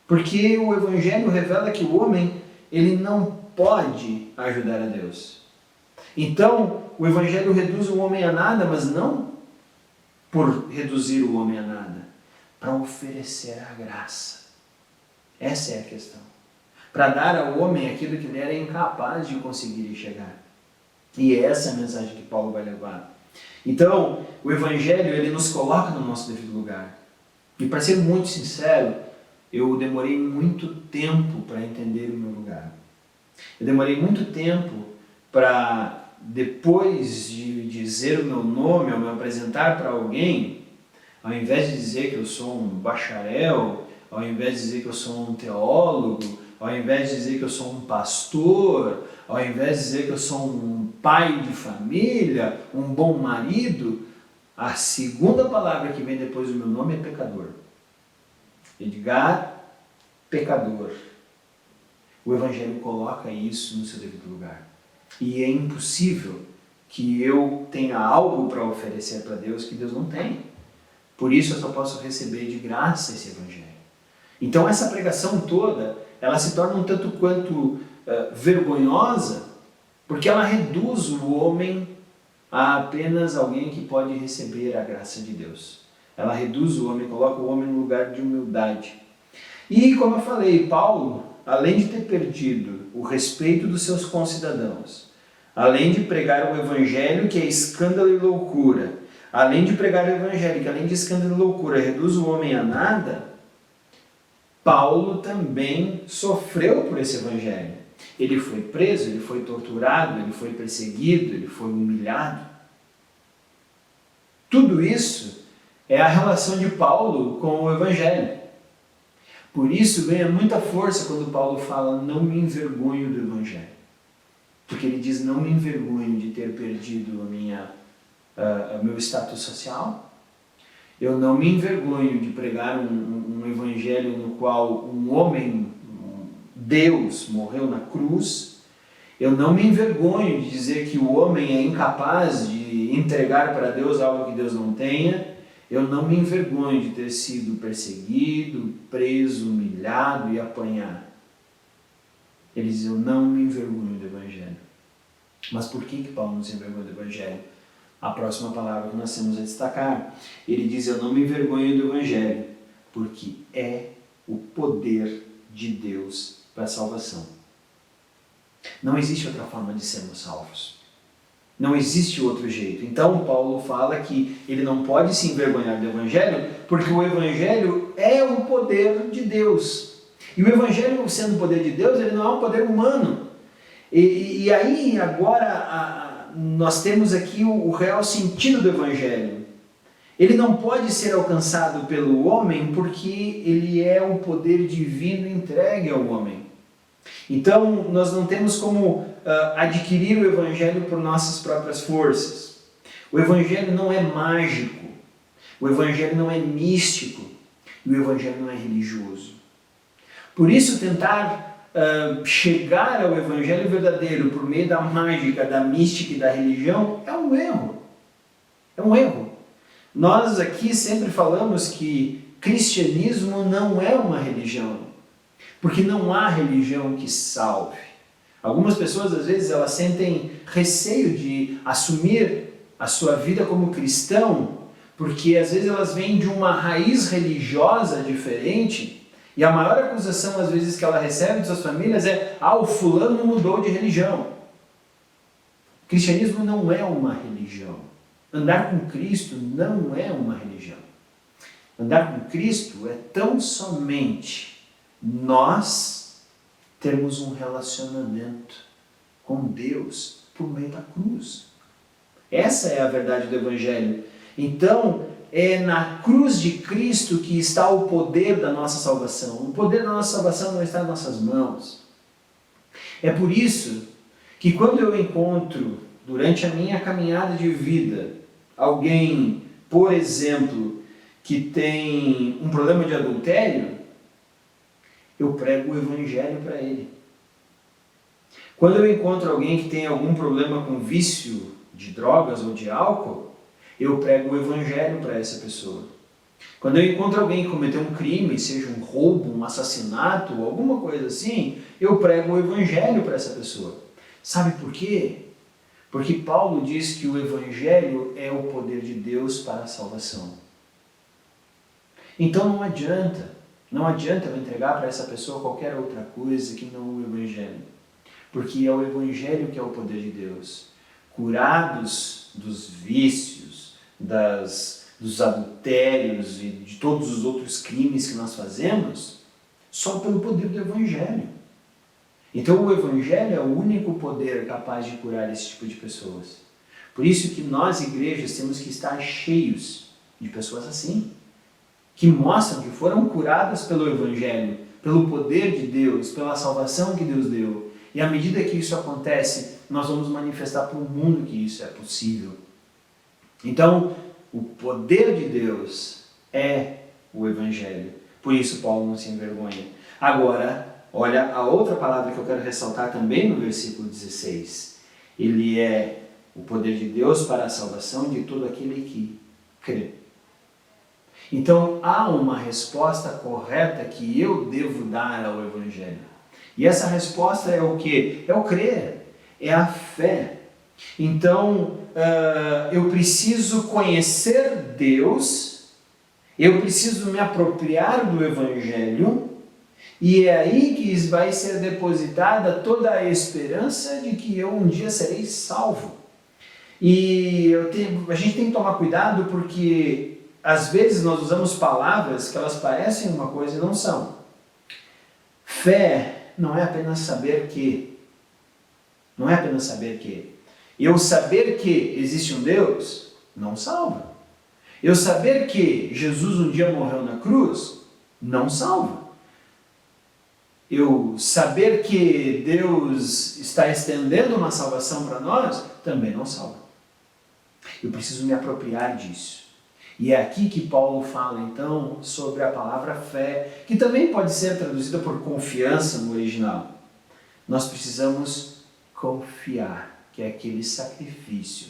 Porque o Evangelho revela que o homem ele não pode ajudar a Deus. Então, o Evangelho reduz o homem a nada, mas não por reduzir o homem a nada, para oferecer a graça. Essa é a questão. Para dar ao homem aquilo que ele era incapaz de conseguir chegar. E é essa a mensagem que Paulo vai levar. Então, o Evangelho ele nos coloca no nosso devido lugar. E para ser muito sincero, eu demorei muito tempo para entender o meu lugar. Eu demorei muito tempo para, depois de dizer o meu nome, ao me apresentar para alguém, ao invés de dizer que eu sou um bacharel, ao invés de dizer que eu sou um teólogo, ao invés de dizer que eu sou um pastor, ao invés de dizer que eu sou um pai de família, um bom marido, a segunda palavra que vem depois do meu nome é pecador. Edgar, pecador. O Evangelho coloca isso no seu devido lugar. E é impossível que eu tenha algo para oferecer para Deus que Deus não tem. Por isso eu só posso receber de graça esse Evangelho. Então essa pregação toda, ela se torna um tanto quanto vergonhosa, porque ela reduz o homem a apenas alguém que pode receber a graça de Deus. Ela reduz o homem, coloca o homem no lugar de humildade. E como eu falei, Paulo, além de ter perdido o respeito dos seus concidadãos, além de pregar o Evangelho que é escândalo e loucura, além de pregar o Evangelho que além de escândalo e loucura reduz o homem a nada, Paulo também sofreu por esse Evangelho. Ele foi preso, ele foi torturado, ele foi perseguido, ele foi humilhado. Tudo isso é a relação de Paulo com o Evangelho. Por isso ganha muita força quando Paulo fala, não me envergonho do Evangelho. Porque ele diz, não me envergonho de ter perdido o meu status social. Eu não me envergonho de pregar um Evangelho no qual um homem, Deus, morreu na cruz. Eu não me envergonho de dizer que o homem é incapaz de entregar para Deus algo que Deus não tenha. Eu não me envergonho de ter sido perseguido, preso, humilhado e apanhar. Ele diz, eu não me envergonho do Evangelho. Mas por que Paulo não se envergonha do Evangelho? A próxima palavra que nós temos a destacar. Ele diz, eu não me envergonho do Evangelho, porque é o poder de Deus para a salvação. Não existe outra forma de sermos salvos. Não existe outro jeito. Então Paulo fala que ele não pode se envergonhar do Evangelho, porque o Evangelho é o poder de Deus. E o Evangelho, sendo o poder de Deus, ele não é um poder humano. E aí agora nós temos aqui o real sentido do Evangelho. Ele não pode ser alcançado pelo homem porque ele é o poder divino entregue ao homem. Então, nós não temos como adquirir o Evangelho por nossas próprias forças. O Evangelho não é mágico. O Evangelho não é místico. E o Evangelho não é religioso. Por isso, tentar chegar ao Evangelho verdadeiro por meio da mágica, da mística e da religião é um erro. É um erro. Nós aqui sempre falamos que cristianismo não é uma religião, porque não há religião que salve. Algumas pessoas, às vezes, elas sentem receio de assumir a sua vida como cristão, porque às vezes elas vêm de uma raiz religiosa diferente, e a maior acusação, às vezes, que ela recebe de suas famílias é: o fulano mudou de religião. O cristianismo não é uma religião. Andar com Cristo não é uma religião. Andar com Cristo é tão somente nós termos um relacionamento com Deus por meio da cruz. Essa é a verdade do Evangelho. Então, é na cruz de Cristo que está o poder da nossa salvação. O poder da nossa salvação não está em nossas mãos. É por isso que quando eu encontro, durante a minha caminhada de vida, alguém, por exemplo, que tem um problema de adultério, eu prego o Evangelho para ele. Quando eu encontro alguém que tem algum problema com vício de drogas ou de álcool, eu prego o Evangelho para essa pessoa. Quando eu encontro alguém que cometeu um crime, seja um roubo, um assassinato, alguma coisa assim, eu prego o Evangelho para essa pessoa. Sabe por quê? Porque Paulo diz que o Evangelho é o poder de Deus para a salvação. Então não adianta eu entregar para essa pessoa qualquer outra coisa que não o Evangelho. Porque é o Evangelho que é o poder de Deus. Curados dos vícios, dos adultérios e de todos os outros crimes que nós fazemos, só pelo poder do Evangelho. Então o Evangelho é o único poder capaz de curar esse tipo de pessoas. Por isso que nós, igrejas, temos que estar cheios de pessoas assim, que mostram que foram curadas pelo Evangelho, pelo poder de Deus, pela salvação que Deus deu. E à medida que isso acontece, nós vamos manifestar para o mundo que isso é possível. Então, o poder de Deus é o Evangelho. Por isso Paulo não se envergonha. Agora, olha a outra palavra que eu quero ressaltar também no versículo 16. Ele é o poder de Deus para a salvação de todo aquele que crê. Então, há uma resposta correta que eu devo dar ao Evangelho. E essa resposta é o quê? É o crer, é a fé. Então, eu preciso conhecer Deus, eu preciso me apropriar do Evangelho, e é aí que vai ser depositada toda a esperança de que eu um dia serei salvo. E a gente tem que tomar cuidado porque às vezes nós usamos palavras que elas parecem uma coisa e não são. Fé não é apenas saber que. Não é apenas saber que. Eu saber que existe um Deus não salva. Eu saber que Jesus um dia morreu na cruz não salva. Eu saber que Deus está estendendo uma salvação para nós também não salva. Eu preciso me apropriar disso. E é aqui que Paulo fala, então, sobre a palavra fé, que também pode ser traduzida por confiança no original. Nós precisamos confiar que aquele sacrifício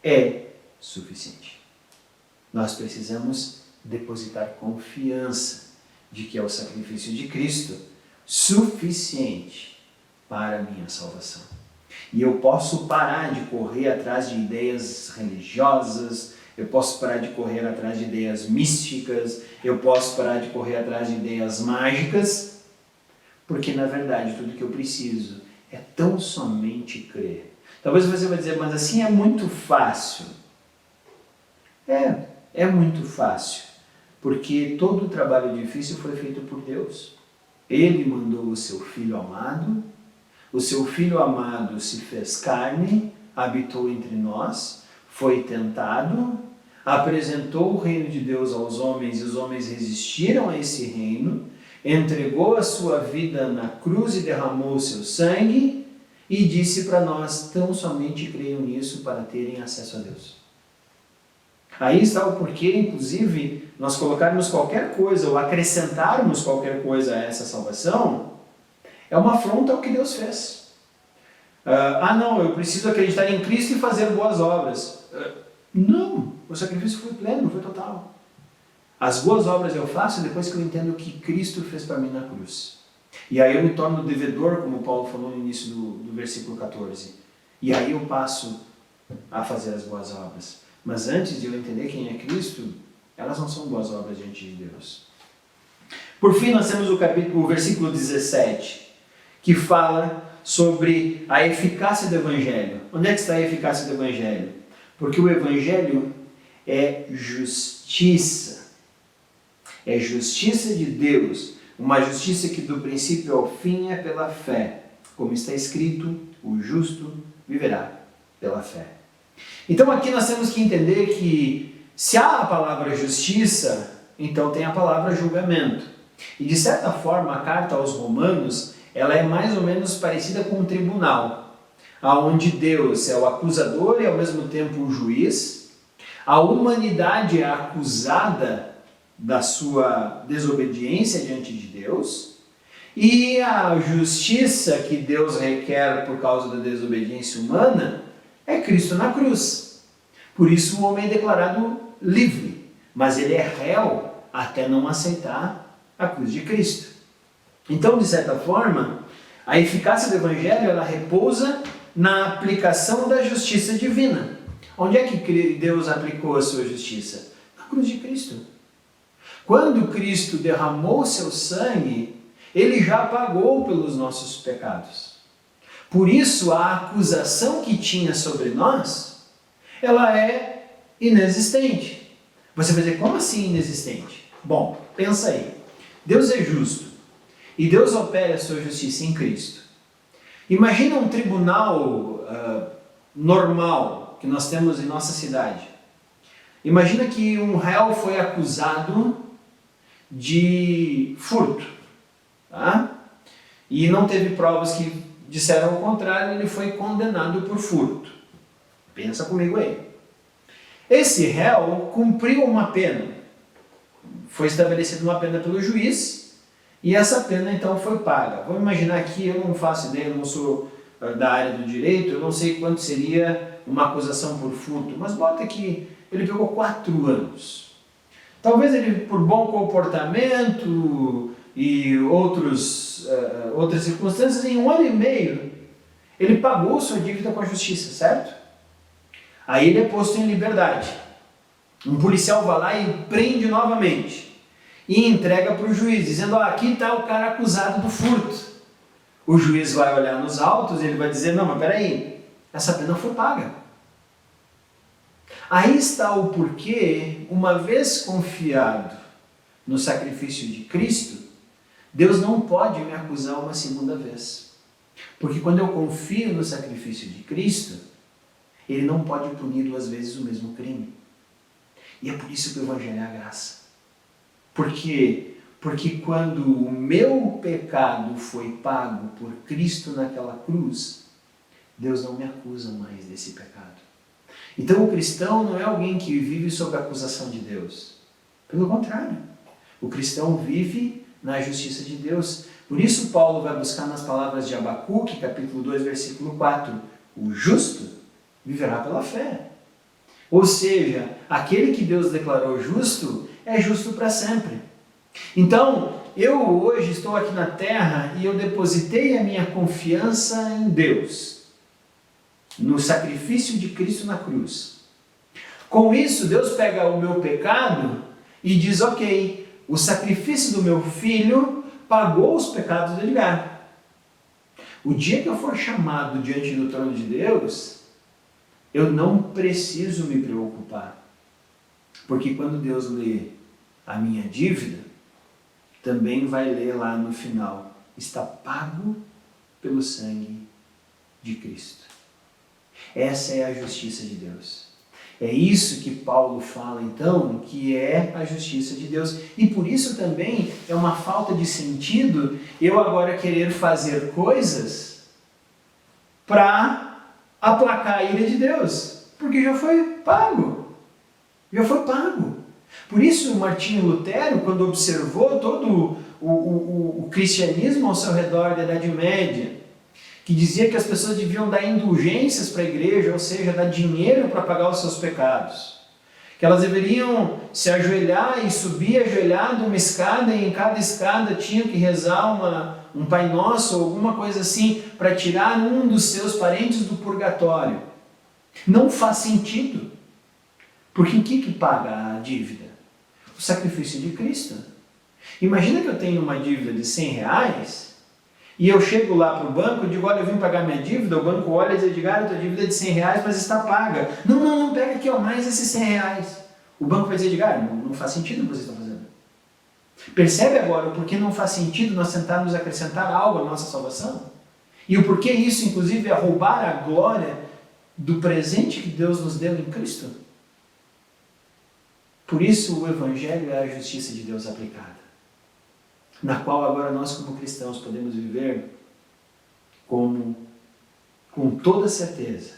é suficiente. Nós precisamos depositar confiança de que é o sacrifício de Cristo suficiente para a minha salvação. E eu posso parar de correr atrás de ideias religiosas, eu posso parar de correr atrás de ideias místicas, eu posso parar de correr atrás de ideias mágicas, porque na verdade tudo que eu preciso é tão somente crer. Talvez você vai dizer, mas assim é muito fácil. É muito fácil, porque todo o trabalho difícil foi feito por Deus. Ele mandou o seu Filho amado, o seu Filho amado se fez carne, habitou entre nós, foi tentado, apresentou o reino de Deus aos homens e os homens resistiram a esse reino, entregou a sua vida na cruz e derramou o seu sangue e disse para nós, tão somente creiam nisso para terem acesso a Deus. Aí está o porquê, inclusive, nós colocarmos qualquer coisa ou acrescentarmos qualquer coisa a essa salvação É uma afronta ao que Deus fez. Não, eu preciso acreditar em Cristo e fazer boas obras. Não, o sacrifício foi pleno, foi total. As boas obras eu faço depois que eu entendo o que Cristo fez para mim na cruz. E aí eu me torno devedor, como Paulo falou no início do versículo 14. E aí eu passo a fazer as boas obras. Mas antes de eu entender quem é Cristo, elas não são boas obras diante de Deus. Por fim, nós temos o versículo 17, que fala sobre a eficácia do Evangelho. Onde é que está a eficácia do Evangelho? Porque o Evangelho é justiça. É justiça de Deus. Uma justiça que do princípio ao fim é pela fé. Como está escrito, o justo viverá pela fé. Então aqui nós temos que entender que se há a palavra justiça, então tem a palavra julgamento. E de certa forma a carta aos Romanos, ela é mais ou menos parecida com um tribunal, onde Deus é o acusador e ao mesmo tempo o juiz. A humanidade é acusada da sua desobediência diante de Deus, e a justiça que Deus requer por causa da desobediência humana é Cristo na cruz. Por isso o homem é declarado livre, mas ele é réu até não aceitar a cruz de Cristo. Então, de certa forma, a eficácia do Evangelho ela repousa na aplicação da justiça divina. Onde é que Deus aplicou a sua justiça? Na cruz de Cristo. Quando Cristo derramou seu sangue, ele já pagou pelos nossos pecados. Por isso, a acusação que tinha sobre nós, ela é inexistente. Você vai dizer, como assim inexistente? Bom, pensa aí. Deus é justo e Deus opera a sua justiça em Cristo. Imagina um tribunal normal que nós temos em nossa cidade. Imagina que um réu foi acusado de furto, tá? E não teve provas que disseram o contrário, ele foi condenado por furto. Pensa comigo aí. Esse réu cumpriu uma pena. Foi estabelecida uma pena pelo juiz e essa pena então foi paga. Vamos imaginar que eu não faço ideia, eu não sou da área do direito, eu não sei quanto seria uma acusação por furto, mas bota que ele pegou 4 anos. Talvez ele, por bom comportamento e outras circunstâncias, em 1 ano e meio, ele pagou sua dívida com a justiça, certo? Aí ele é posto em liberdade. Um policial vai lá e prende novamente e entrega para o juiz, dizendo, aqui está o cara acusado do furto. O juiz vai olhar nos autos e ele vai dizer, não, mas peraí, essa pena foi paga. Aí está o porquê, uma vez confiado no sacrifício de Cristo, Deus não pode me acusar uma segunda vez. Porque quando eu confio no sacrifício de Cristo, Ele não pode punir 2 vezes o mesmo crime. E é por isso que o Evangelho é a graça. Por quê? Porque quando o meu pecado foi pago por Cristo naquela cruz, Deus não me acusa mais desse pecado. Então o cristão não é alguém que vive sob a acusação de Deus. Pelo contrário, o cristão vive na justiça de Deus. Por isso Paulo vai buscar nas palavras de Abacuque, capítulo 2, versículo 4, o justo viverá pela fé. Ou seja, aquele que Deus declarou justo, é justo para sempre. Então, eu hoje estou aqui na terra e eu depositei a minha confiança em Deus, no sacrifício de Cristo na cruz. Com isso, Deus pega o meu pecado e diz, ok, o sacrifício do meu filho pagou os pecados do Edgar. O dia que eu for chamado diante do trono de Deus, eu não preciso me preocupar. Porque quando Deus lê a minha dívida, também vai ler lá no final, está pago pelo sangue de Cristo. Essa é a justiça de Deus. É isso que Paulo fala, então, que é a justiça de Deus. E por isso também é uma falta de sentido eu agora querer fazer coisas para aplacar a ira de Deus. Porque já foi pago. Já foi pago. Por isso Martinho Lutero, quando observou todo o cristianismo ao seu redor da Idade Média, que dizia que as pessoas deviam dar indulgências para a igreja, ou seja, dar dinheiro para pagar os seus pecados. Que elas deveriam se ajoelhar e subir ajoelhado uma escada, e em cada escada tinham que rezar um Pai Nosso ou alguma coisa assim, para tirar um dos seus parentes do purgatório. Não faz sentido. Porque em que paga a dívida? O sacrifício de Cristo. Imagina que eu tenho uma dívida de R$100 e eu chego lá para o banco e digo, olha, eu vim pagar minha dívida. O banco olha e diz, a tua dívida é de R$100, mas está paga. Não, pega aqui, ó, mais esses R$100. O banco vai dizer, não faz sentido o que vocês estão fazendo. Percebe agora o porquê não faz sentido nós tentarmos acrescentar algo à nossa salvação? E o porquê isso, inclusive, é roubar a glória do presente que Deus nos deu em Cristo? Por isso o Evangelho é a justiça de Deus aplicada, na qual agora nós como cristãos podemos viver com toda certeza,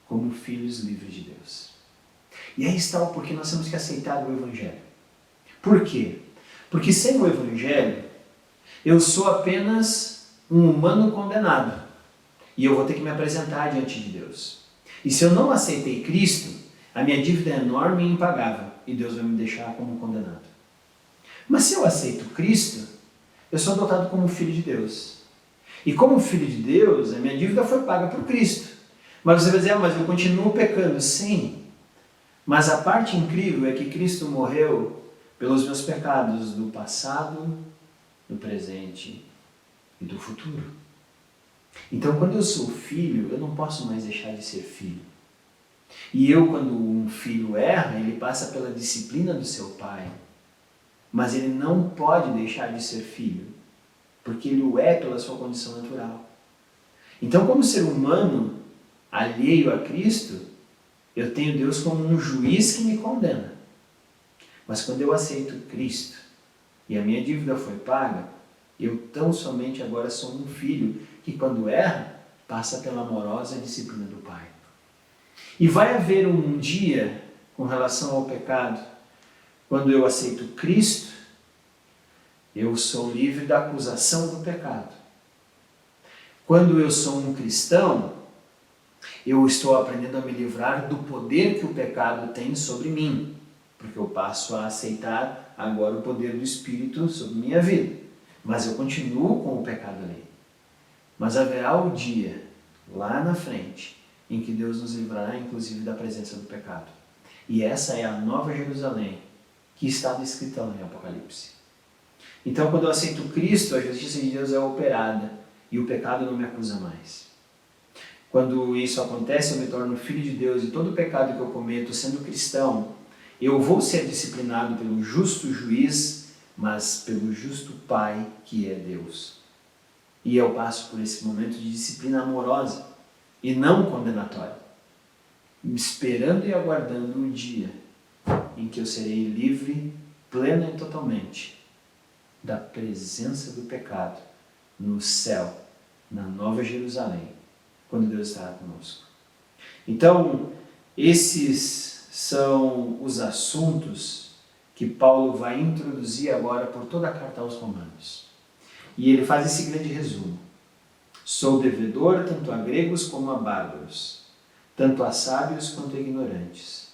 como filhos livres de Deus. E aí está o porquê nós temos que aceitar o Evangelho. Por quê? Porque sem o Evangelho, eu sou apenas um humano condenado, e eu vou ter que me apresentar diante de Deus. E se eu não aceitei Cristo, a minha dívida é enorme e impagável, e Deus vai me deixar como condenado. Mas se eu aceito Cristo, eu sou adotado como filho de Deus. E como filho de Deus, a minha dívida foi paga por Cristo. Mas você vai dizer, mas eu continuo pecando. Sim, mas a parte incrível é que Cristo morreu pelos meus pecados do passado, do presente e do futuro. Então, quando eu sou filho, eu não posso mais deixar de ser filho. E quando um filho erra, ele passa pela disciplina do seu pai. Mas ele não pode deixar de ser filho, porque ele o é pela sua condição natural. Então, como ser humano alheio a Cristo, eu tenho Deus como um juiz que me condena. Mas quando eu aceito Cristo e a minha dívida foi paga, eu tão somente agora sou um filho que, quando erra, passa pela amorosa disciplina do Pai. E vai haver um dia, com relação ao pecado, quando eu aceito Cristo, eu sou livre da acusação do pecado. Quando eu sou um cristão, eu estou aprendendo a me livrar do poder que o pecado tem sobre mim, porque eu passo a aceitar agora o poder do Espírito sobre minha vida. Mas eu continuo com o pecado ali. Mas haverá o dia, lá na frente, em que Deus nos livrará, inclusive, da presença do pecado. E essa é a Nova Jerusalém, que está descrita lá em Apocalipse. Então, quando eu aceito Cristo, a justiça de Deus é operada e o pecado não me acusa mais. Quando isso acontece, eu me torno filho de Deus e todo o pecado que eu cometo, sendo cristão, eu vou ser disciplinado pelo justo juiz, mas pelo justo Pai que é Deus. E eu passo por esse momento de disciplina amorosa e não condenatória, esperando e aguardando o dia em que eu serei livre, plena e totalmente da presença do pecado no céu, na Nova Jerusalém, quando Deus estará conosco. Então, esses são os assuntos que Paulo vai introduzir agora por toda a carta aos Romanos. E ele faz esse grande resumo. Sou devedor tanto a gregos como a bárbaros, tanto a sábios quanto a ignorantes.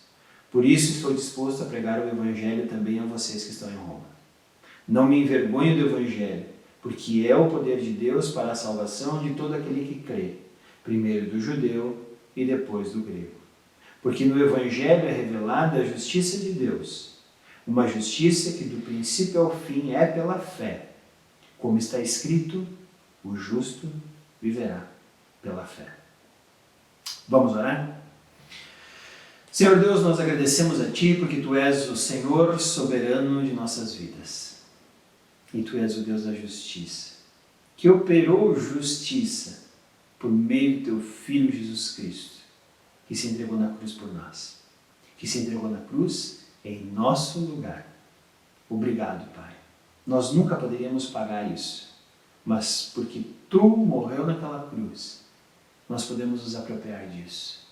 Por isso estou disposto a pregar o Evangelho também a vocês que estão em Roma. Não me envergonho do Evangelho, porque é o poder de Deus para a salvação de todo aquele que crê, primeiro do judeu e depois do grego. Porque no Evangelho é revelada a justiça de Deus, uma justiça que do princípio ao fim é pela fé. Como está escrito, o justo viverá pela fé. Vamos orar? Senhor Deus, nós agradecemos a Ti porque Tu és o Senhor soberano de nossas vidas. E Tu és o Deus da justiça, que operou justiça por meio do Teu Filho Jesus Cristo, que se entregou na cruz por nós, que se entregou na cruz em nosso lugar. Obrigado, Pai. Nós nunca poderíamos pagar isso, mas porque Tu morreu naquela cruz, nós podemos nos apropriar disso.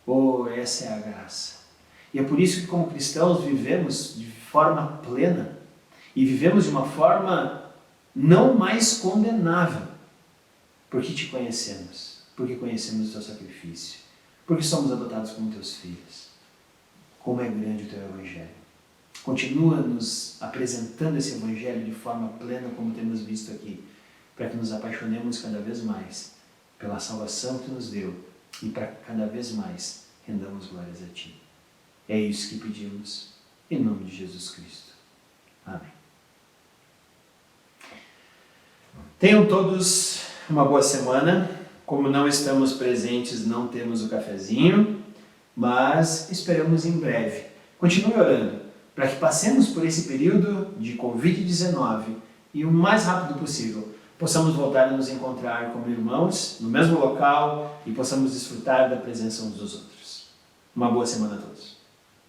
Oh, essa é a graça. E é por isso que como cristãos vivemos de forma plena e vivemos de uma forma não mais condenável, porque te conhecemos, porque conhecemos o teu sacrifício, porque somos adotados como teus filhos. Como é grande o teu Evangelho. Continua nos apresentando esse Evangelho de forma plena, como temos visto aqui, para que nos apaixonemos cada vez mais pela salvação que nos deu e para que cada vez mais rendamos glórias a Ti. É isso que pedimos, em nome de Jesus Cristo. Amém. Tenham todos uma boa semana. Como não estamos presentes, não temos o cafezinho, mas esperamos em breve. Continue orando para que passemos por esse período de Covid-19 e o mais rápido possível possamos voltar a nos encontrar como irmãos no mesmo local e possamos desfrutar da presença uns dos outros. Uma boa semana a todos.